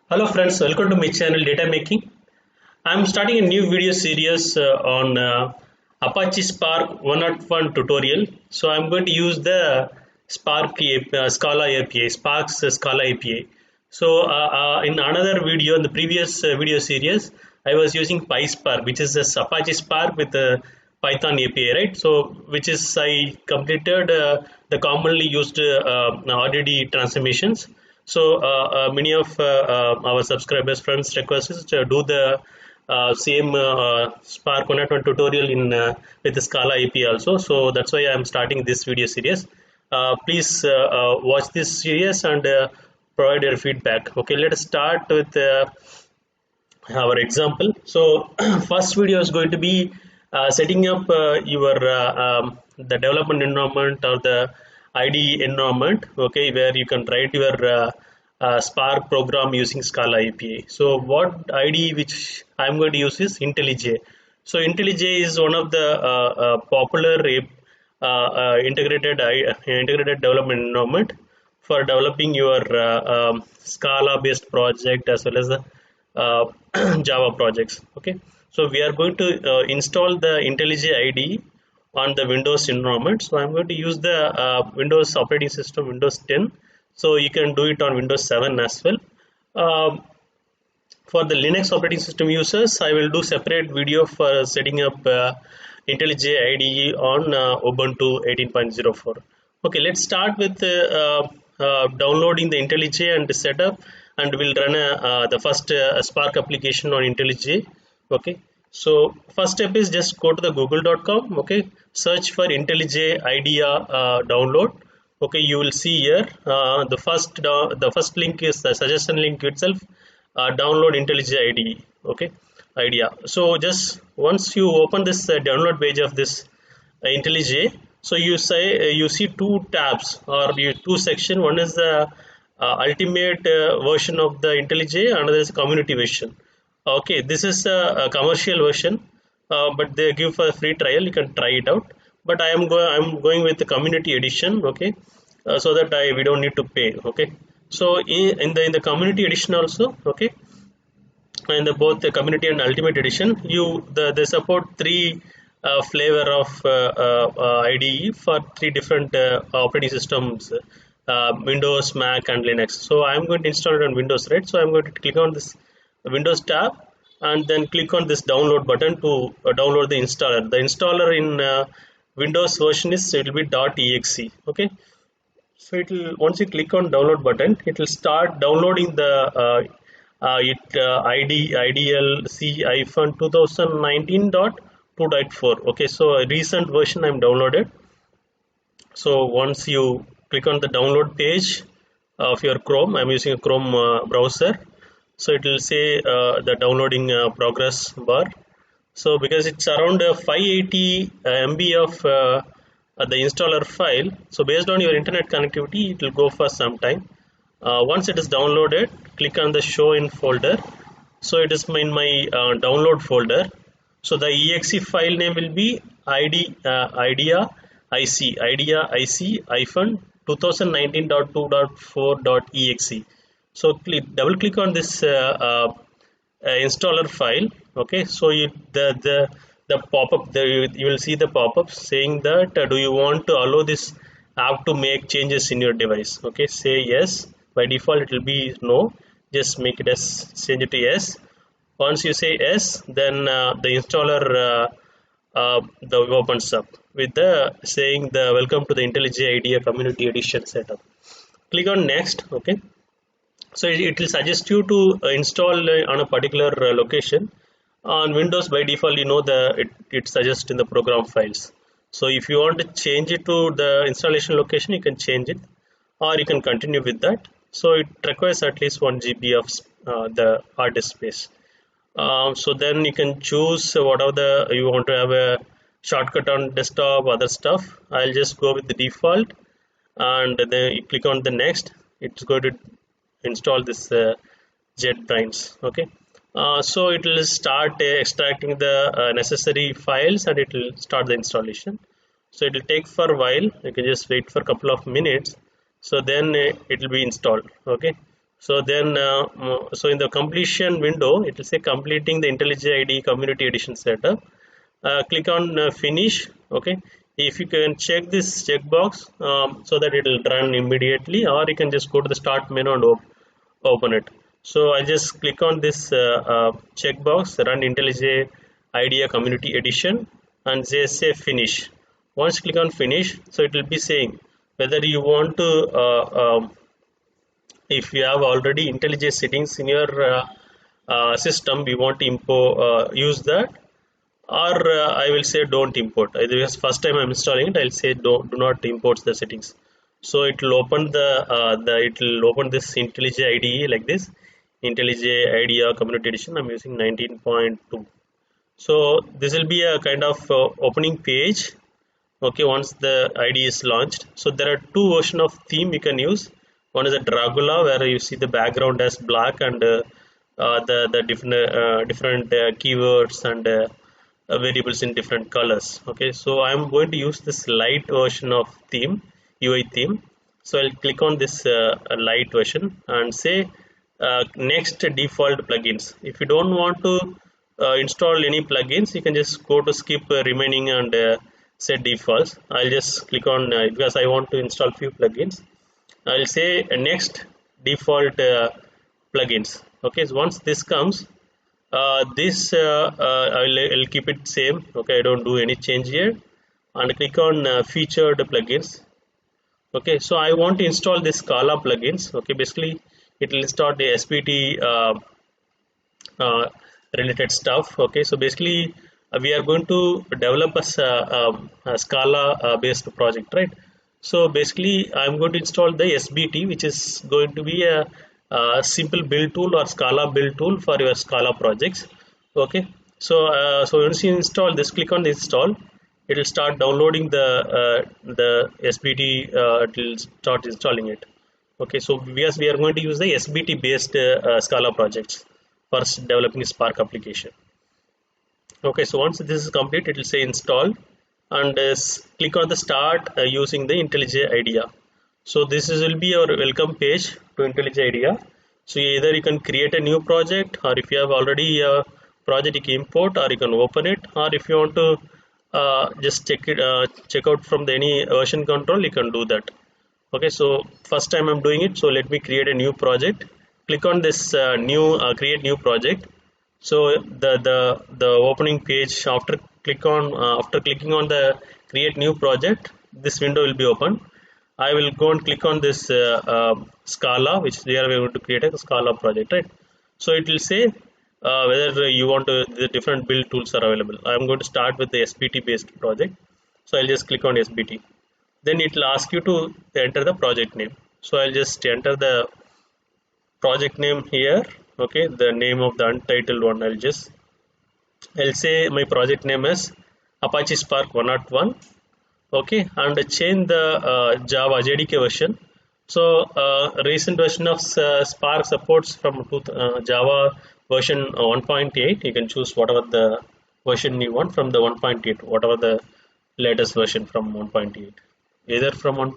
Hello friends, welcome to my channel DataMaking. I'm starting a new video series on Apache Spark 101 tutorial. So I'm going to use the Scala API, Spark's Scala API. So in another video, in the previous video series, I was using PySpark, which is this Apache Spark with the Python API, right? So which is I completed the commonly used RDD transformations. So many of our subscribers, friends request us to do the same Spark 101 tutorial in with the Scala API also. So that's why I'm starting this video series. Please watch this series and provide your feedback. Okay, let us start with our example. So first video is going to be setting up your the development environment or the IDE environment, okay, where you can write your Spark program using Scala API. So what IDE which I'm going to use is IntelliJ. So IntelliJ is one of the popular integrated development environment for developing your Scala based project as well as the uh, Java projects. Okay, so we are going to install the IntelliJ IDE on the Windows environment. So I'm going to use the Windows operating system, Windows 10. So you can do it on Windows 7 as well. Um, for the Linux operating system users, I will do separate video for setting up IntelliJ IDE on Ubuntu 18.04. Okay, let's start with downloading the IntelliJ and the setup, and we'll run the first Spark application on IntelliJ. Okay, so first step is just go to the google.com. Okay, search for IntelliJ IDEA download. Okay, you will see here the first link is the suggestion link itself. Download IntelliJ IDE. Okay, idea. So just once you open this download page of this IntelliJ, so you say you see two tabs or two sections. One is the ultimate version of the IntelliJ, another is community version. Okay, this is a commercial version, but they give for a free trial. You can try it out. But I'm going with the community edition. Okay, so that we don't need to pay. Okay, so in the community edition also. Okay, in the both the community and ultimate edition, they support three flavor of IDE for three different operating systems, Windows, Mac, and Linux. So I'm going to install it on Windows, right? So I'm going to click on this Windows tab and then click on this download button to download the installer. The installer in Windows version is, it will be .exe. Okay, so it will, once you click on download button, it will start downloading the IDLC 2019.2.4. okay, so a recent version I'm downloaded. So once you click on the download page of your Chrome, I'm using a Chrome browser, so it will say the downloading progress bar. So because it's around 580 MB of the installer file, so based on your internet connectivity, it will go for some time. Once it is downloaded, click on the show in folder. So it is in my download folder. So the exe file name will be IDEA IC hyphen 2019.2.4.exe. So double click on this installer file. Okay, so the pop-up, you will see the pop-up saying that do you want to allow this app to make changes in your device. Okay, say yes. By default it will be no, just make it as, change it to yes. Once you say yes, then the installer opens up with the saying the welcome to the IntelliJ IDEA community edition setup. Click on next. Okay, so it will suggest you to install on a particular location. On Windows by default, you know, it suggests in the program files. So if you want to change it to the installation location, you can change it, or you can continue with that. So it requires at least 1 GB of the hard disk space. So then you can choose whatever you want to have a shortcut on desktop, other stuff. I'll just go with the default, and then you click on the next. It's going to install this JetBrains. Okay, so it will start extracting the necessary files, and it will start the installation. So it will take for a while. You can just wait for a couple of minutes. So then it will be installed. Okay, So then, so in the completion window, it will say completing the IntelliJ IDE Community Edition setup. Click on finish. Okay, if you can check this checkbox, so that it will run immediately, or you can just go to the start menu and open it. So I just click on this checkbox, run IntelliJ IDEA Community Edition, and just say finish. Once click on finish, so it will be saying whether you want to if you have already IntelliJ settings in your system, we want to use that, or I will say don't import. Because first time I'm installing it, I'll say do not import the settings. So it will open it will open this IntelliJ IDE like this. IntelliJ IDEA Community Edition. I'm using 19.2. So this will be a kind of opening page. Okay, once the IDE is launched. So there are two versions of theme you can use. One is a Dracula, where you see the background as black, and the different keywords and variables in different colors. Okay, so I'm going to use this light version of theme, UI theme. So I'll click on this light version and say next default plugins. If you don't want to install any plugins, you can just go to skip remaining and set defaults. I'll just click on because I want to install few plugins. I'll say next default plugins. Okay, so once this comes, I'll keep it same. Okay, I don't do any change here, and click on featured plugins. Okay, so I want to install this Scala plugins. Okay, basically it will install the SPT related stuff. Okay, so basically we are going to develop a Scala based project, right? So basically I'm going to install the SBT, which is going to be a simple build tool or Scala build tool for your Scala projects. Okay, so once you install this, click on install. It will start downloading the SBT. It will start installing it. Okay, so because we are going to use the SBT based Scala projects for developing Spark application. Okay, so once this is complete, it will say install, and click on the start using the IntelliJ IDEA. So this will be our welcome page to IntelliJ IDEA. So either you can create a new project, or if you have already a project, you can import, or you can open it, or if you want to just check out from any version control, you can do that. Okay, so first time I'm doing it, so let me create a new project. Click on this create new project. So the opening page after clicking on the create new project, this window will be open. I will go and click on this Scala, which we are going to create a Scala project, right? So it will say whether you want the different build tools are available. I am going to start with the SBT based project. So I'll just click on SBT. Then it will ask you to enter the project name. So I'll just enter the project name here. Okay, the name of the untitled one. I'll say my project name is Apache Spark 101. Okay, and change the Java JDK version. So recent version of Spark supports from Java version 1.8. You can choose whatever the version you want from the 1.8, whatever the latest version from 1.8. Either from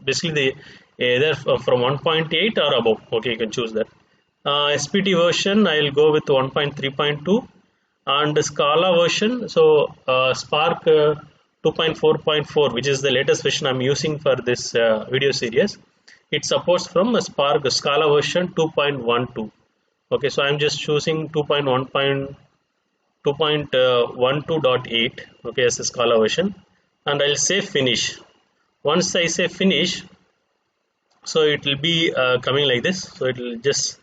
basically either from 1.8 or above. Okay, you can choose that. SPT version, I'll go with 1.3.2, and Scala version. So Spark 2.4.4, which is the latest version I'm using for this video series. It supports from a Spark Scala version 2.12. Okay, so I'm just choosing 2.12.8. Okay, as a Scala version, and I'll say finish. Once I say finish, so it will be coming like this. So it will just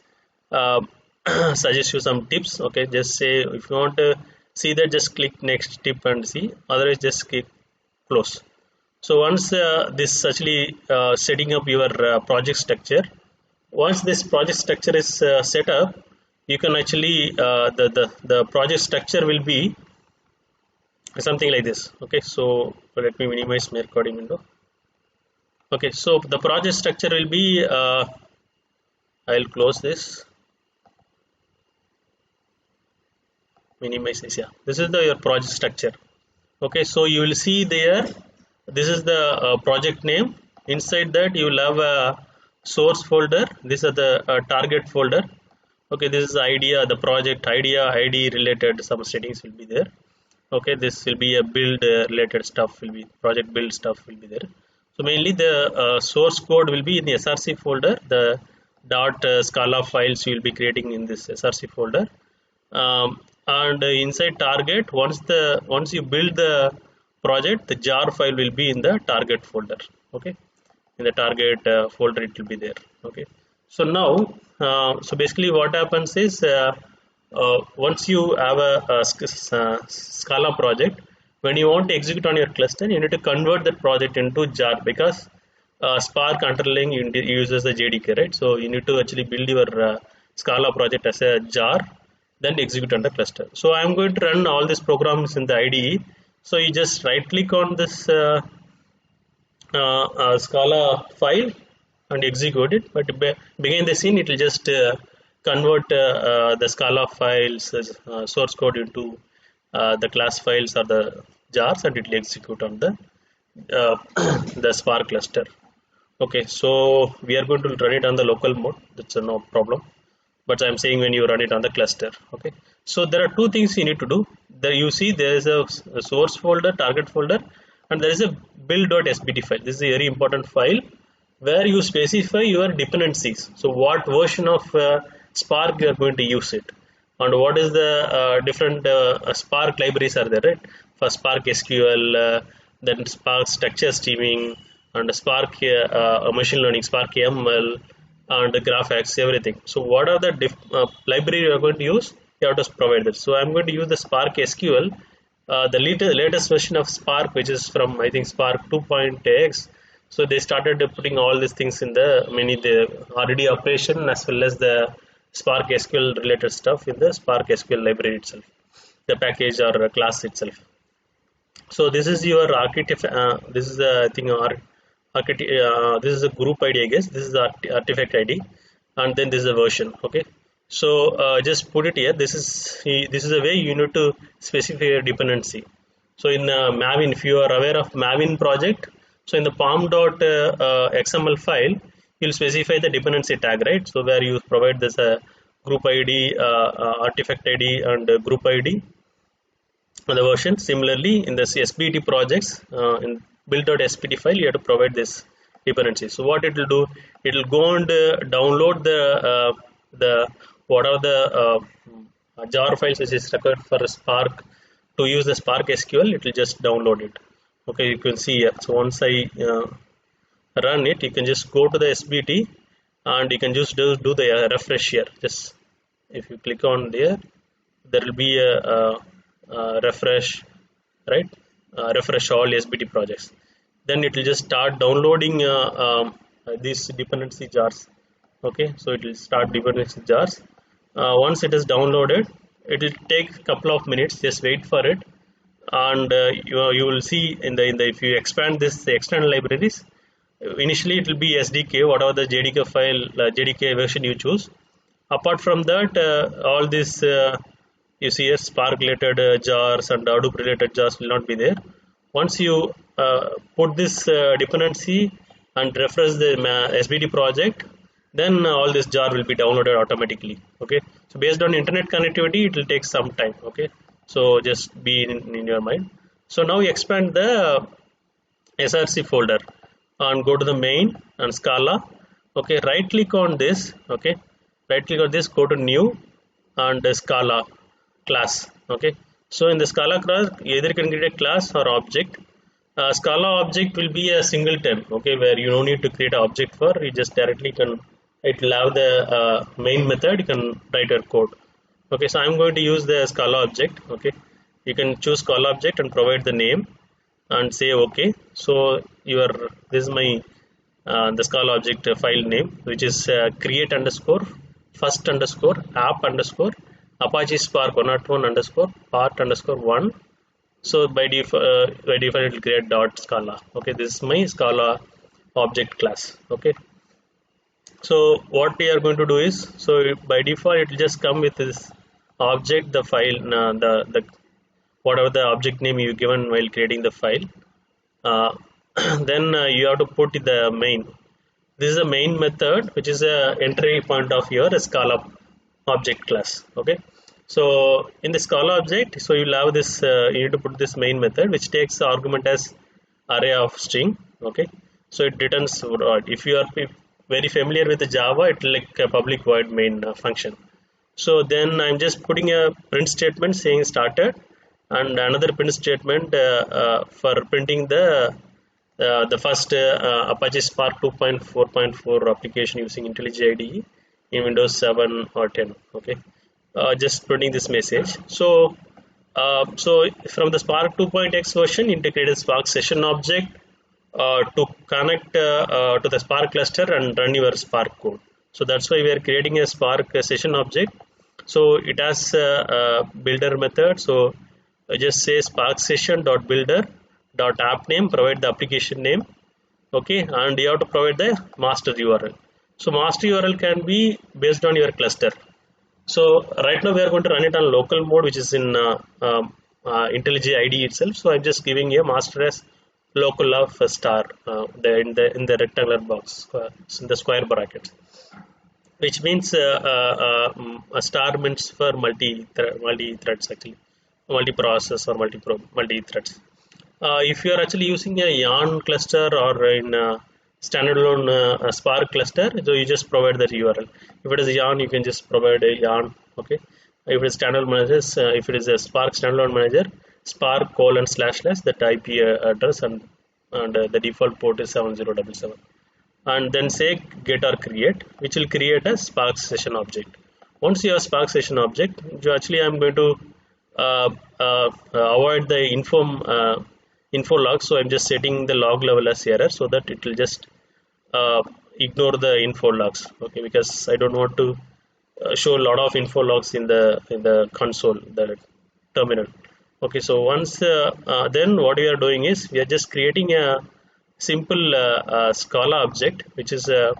suggest you some tips. Okay, just say if you want to see that, just click next tip and see, otherwise just click close. So once this actually setting up your project structure, once this project structure is set up, you can actually the project structure will be something like this. Okay, so let me minimize my recording window. Okay, so the project structure will be I'll close this, minimize this. Yeah, this is your project structure. Okay, so you will see there, this is the project name. Inside that you will have source folder. These are the target folder. Okay, this is idea, the project idea ID related some settings will be there. Okay, this will be a build related stuff will be project build stuff will be there. So mainly the source code will be in the src folder. The .scala files you will be creating in this src folder, and inside target, once you build the project, the jar file will be in the target folder. Okay, in the target folder it will be there. Okay, so now so basically what happens is once you have a Scala project, when you want to execute on your cluster, you need to convert that project into jar, because Spark underlying uses the JDK, right? So you need to actually build your Scala project as a jar, then execute on the cluster. So I am going to run all these programs in the IDE. So you just right click on this Scala file and execute it, but behind the scene it will just convert the Scala files source code into the class files or the jars, and it will execute on the uh, the Spark cluster. Okay, so we are going to run it on the local mode. That's no problem. But I'm saying when you run it on the cluster. Okay, so there are two things you need to do. There you see there is a source folder, target folder, and there is a build.sbt file. This is a very important file where you specify your dependencies. So what version of Spark you are going to use it, and what is the different Spark libraries are there, right? For Spark SQL, then Spark structure streaming, and Spark machine learning, Spark ML, and GraphX, everything. So what are the library you are going to use? You have to provide that. So I'm going to use the Spark SQL, the latest version of Spark, which is from I think Spark 2.x. So they started putting all these things in the the RD operation as well as the Spark SQL related stuff in the Spark SQL library itself, the package or class itself. So this is your architect. This is the thing. This is a group ID, I guess. This is the artifact ID, and then this is a version. Okay. So just put it here. This is a way you need to specify your dependency. So in Maven, if you are aware of Maven project, so in the pom.xml file, you'll specify the dependency tag, right? So where you provide this group ID, artifact ID, and group ID on the version. Similarly, in the SBT projects, in build.spt file, you have to provide this dependency. So what it will do, it will go and download the what are the jar files which is required for Spark to use the Spark SQL. It will just download it. Okay, you can see here. So once I run it, you can just go to the SBT and you can just do the refresh here. Just if you click on there, there will be a refresh, right? Refresh all SBT projects. Then it will just start downloading these dependency jars. Okay, so it will start dependency jars. Once it is downloaded, it will take a couple of minutes. Just wait for it, and you will see in the if you expand this the external libraries. Initially, it will be SDK, whatever the JDK file, JDK version you choose. Apart from that, all this you see here, Spark related jars and Hadoop related jars will not be there. Once you put this dependency and refresh the SBT project, then all this jar will be downloaded automatically. Okay, so based on internet connectivity, it will take some time. Okay, so just be in your mind. So now you expand the src folder and go to the main and Scala. Okay, right click on this. Okay, right click on this, go to new and Scala class. Okay, so in the Scala class, either you can create a class or object. Scala object will be a singleton. Okay, where you don't need to create an object for, you just directly can, it will have the main method, you can write your code. Okay, so I'm going to use the Scala object. Okay, you can choose Scala object and provide the name and say okay. So this is my the Scala object file name, which is create underscore first underscore app underscore Apache Spark 101 underscore part underscore 1. So by default it will create dot Scala. Okay, this is my Scala object class. Okay, so what we are going to do is, so by default it will just come with this object, the file, the whatever the object name you given while creating the file. Then you have to put the main. This is a main method, which is a entry point of your Scala object class. Okay, so in the Scala object, so you'll have this you need to put this main method, which takes the argument as array of string. Okay, so it returns void. If you are very familiar with the Java, it's like a public void main function. So then I'm just putting a print statement saying started, and another print statement for printing the first Apache Spark 2.4.4 application using IntelliJ IDE in Windows 7 or 10. Okay, just printing this message. So from the Spark 2.x version, integrated Spark session object to connect to the Spark cluster and run your Spark code. So that's why we are creating a Spark session object. So it has a builder method. So just say Spark session dot builder dot app name, provide the application name. Okay, and you have to provide the master URL. So master URL can be based on your cluster. So right now we are going to run it on local mode, which is in IntelliJ IDE itself. So I'm just giving a master as local of a star in the rectangular box, in the square brackets, which means a star means for multi threads, actually multi process or multi threads. If you are actually using a yarn cluster or in standalone Spark cluster, so you just provide the URL. If it is a yarn, you can just provide a yarn. Okay, if it is standalone manager, if it is a Spark standalone manager, Spark : / that IP address, and the default port is 7077, and then say get or create, which will create a Spark session object. Once you have Spark session object, actually I'm going to avoid the info log. So I'm just setting the log level as error, so that it will just ignore the info logs. Okay, because I don't want to show a lot of info logs in the console, the terminal. Okay, so once then what we are doing is we are just creating a simple Scala object, which is a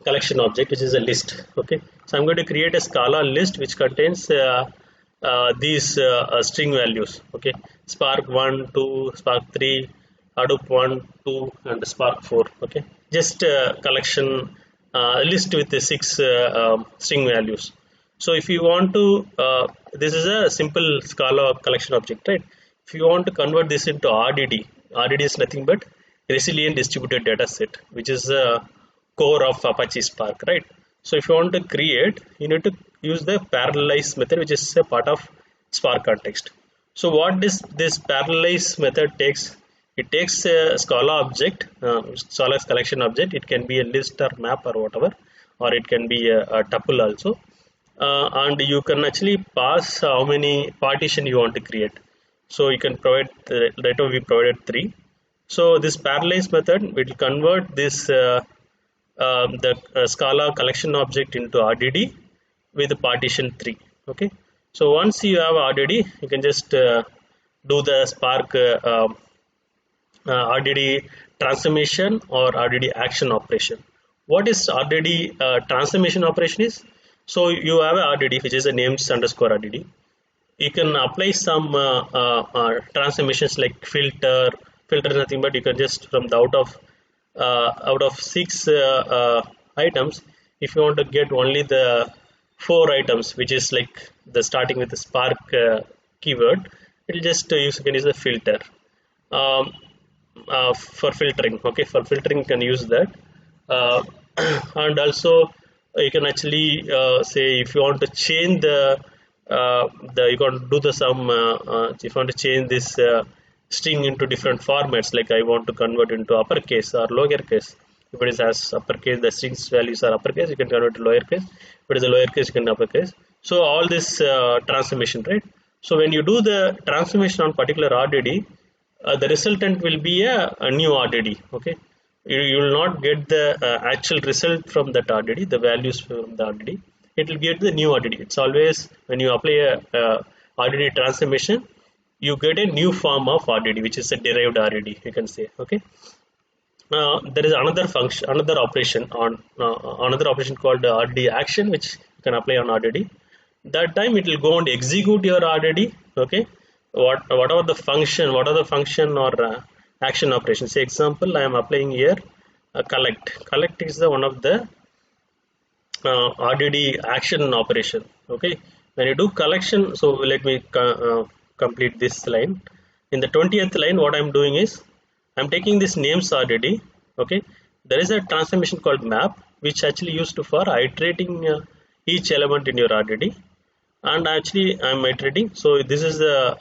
collection object, which is a list. Okay, so I'm going to create a Scala list which contains these string values. Okay, Spark 1, 2, Spark 3, Hadoop 1, 2, and Spark 4. Okay, just collection list with the 6 string values. So if you want to, this is a simple Scala collection object, right? If you want to convert this into RDD, RDD is nothing but resilient distributed data set, which is a core of Apache Spark, right? So if you want to create, you need to use the parallelize method, which is a part of Spark context. So what this parallelize method takes, it takes a Scala object, Scala collection object. It can be a list or map or whatever, or it can be a tuple also. And you can actually pass how many partition you want to create. So you can provide, right now we provided 3. So this parallelize method will convert this the Scala collection object into RDD with the partition 3. Okay, so once you have RDD, you can just do the Spark RDD transformation or RDD action operation. What is RDD transformation operation is? So you have a RDD, which is a names underscore RDD. You can apply some transformations like filter nothing but you can just from the out of 6 items, if you want to get only the 4 items, which is like the starting with the Spark keyword, it will just you can use the filter for filtering. Okay, for filtering you can use that, and also you can actually say if you want to change you can do the some if you want to change this string into different formats, like I want to convert into uppercase or lowercase. If it is as uppercase, the strings values are uppercase, you can convert to lowercase. If it is a lowercase, you can uppercase. So all this transformation, right? So when you do the transformation on particular RDD, the resultant will be a new RDD. Okay, you will not get the actual result from that RDD, the values from the RDD. It will get the new RDD. It's always when you apply a RDD transformation, you get a new form of RDD, which is a derived RDD, you can say. Okay. There is another function, another operation called RDD action, which you can apply on RDD. That time it will go and execute your RDD. Okay. Whatever the function or action operation. Say example, I am applying here Collect is the one of the RDD action operation. Okay, when you do collection, so let me complete this line. In the 20th line, what I'm doing is I'm taking this names RDD. Okay, there is a transformation called map, which actually used to for iterating each element in your RDD, and actually I'm iterating. So this is the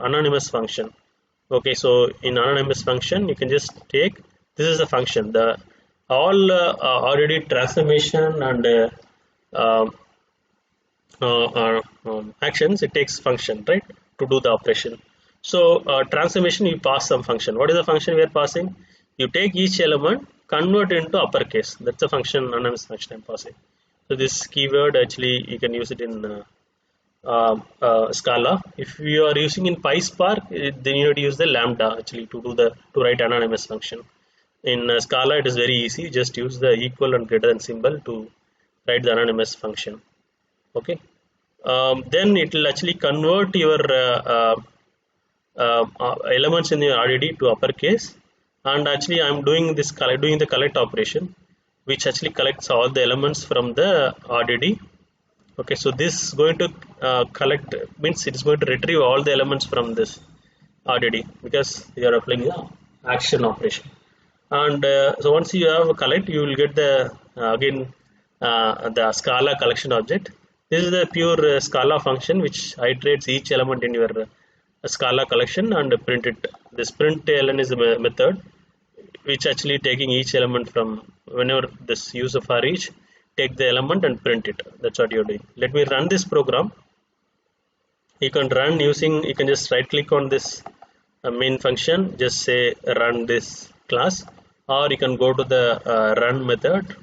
anonymous function. Okay, so in anonymous function, you can just take, this is a function, the all already transformation and um, actions, it takes function, right, to do the operation. So transformation, you pass some function. What is the function we are passing? You take each element, convert into uppercase. That's the function, anonymous function I'm passing. So this keyword actually you can use it in Scala. If you are using in PySpark, then you need to use the lambda actually to write anonymous function. In Scala, it is very easy. Just use the equal and greater than symbol to write the anonymous function. Okay. Then it will actually convert your elements in your RDD to uppercase. And actually, I'm doing the collect operation, which actually collects all the elements from the RDD. Okay, so this is going to collect, means it is going to retrieve all the elements from this RDD, because you are applying the action operation. And so once you have a collect, you will get the again the Scala collection object. This is the pure Scala function which iterates each element in your Scala collection and print it. This println is a method which actually taking each element from whenever this user for each, take the element and print it. That's what you're doing. Let me run this program. You can run using, you can just right click on this main function, just say run this class, or you can go to the run method,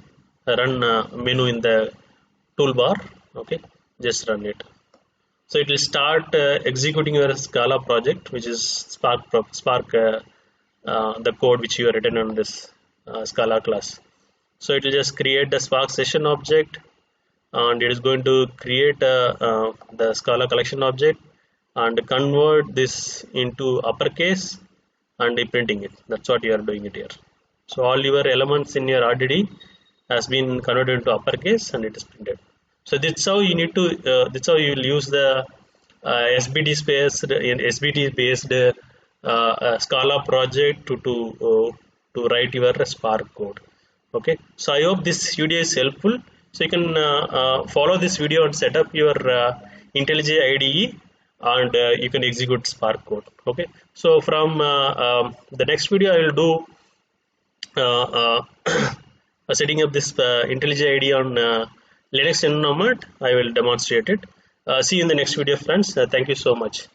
run menu in the toolbar. Okay, just run it. So it will start executing your Scala project, which is Spark the code which you have written on this Scala class. So it will just create the Spark session object, and it is going to create the Scala collection object and convert this into uppercase and printing it. That's what you are doing it here. So all your elements in your RDD has been converted into uppercase and it is printed. So that's how you need to. That's how you will use the SBT based Scala project to write your Spark code. Okay. So I hope this video is helpful. So you can follow this video and set up your IntelliJ IDE, and you can execute Spark code. Okay. So from the next video, I will do setting up this IntelliJ IDE on Linux environment. I will demonstrate it. See you in the next video, friends. Thank you so much.